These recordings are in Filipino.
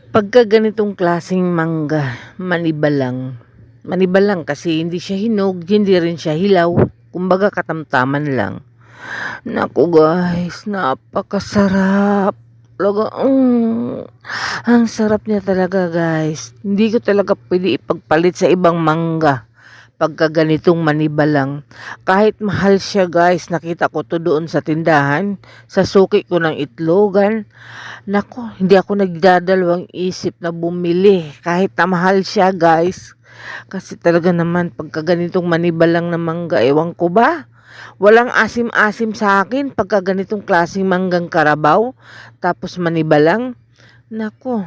Pagka ganitong klaseng mangga, maniba lang. Maniba lang kasi hindi siya hinog, hindi rin siya hilaw. Kumbaga katamtaman lang. Naku guys, napakasarap. Talaga, ang sarap niya talaga guys. Hindi ko talaga pwede ipagpalit sa ibang mangga. Pagka ganitong maniba lang. Kahit mahal siya guys, nakita ko to doon sa tindahan, sa suki ko ng Itlogan. Nako, hindi ako nagdadalawang isip na bumili kahit na mahal siya guys. Kasi talaga naman pagka ganitong maniba lang na mangga, ewan ko ba? Walang asim-asim sa akin pagka ganitong klaseng manggang karabaw. Tapos maniba lang. Nako,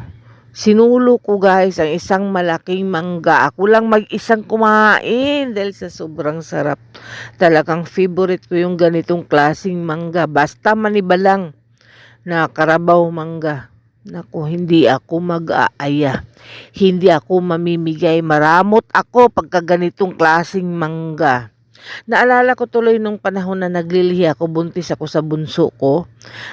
sinulo ko guys ang isang malaking mangga. Ako lang mag-isang kumain dahil sa sobrang sarap. Talagang favorite ko yung ganitong klaseng mangga. Basta maniba lang na karabaw mangga. Naku, hindi ako mag-aaya. Hindi ako mamimigay. Maramot ako pagka ganitong klaseng mangga. Naalala ko tuloy nung panahon na naglilihi ako, buntis ako sa bunso ko,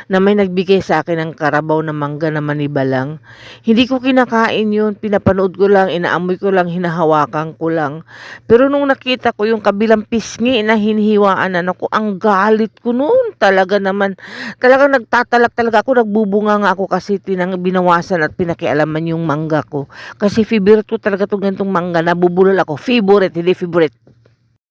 na may nagbigay sa akin ng karabaw na mangga na maniba lang. Hindi ko kinakain yun, pinapanood ko lang, inaamoy ko lang, hinahawakan ko lang. Pero nung nakita ko yung kabilang pisngi na hinihiwaan na, naku, ang galit ko noon. Talaga naman, talagang nagtatalak talaga ako, nagbubunga nga ako kasi binawasan at pinakialaman yung mangga ko. Kasi favorite ko talaga itong ganitong mangga, nabubulol ako. Favorite, hindi favorite.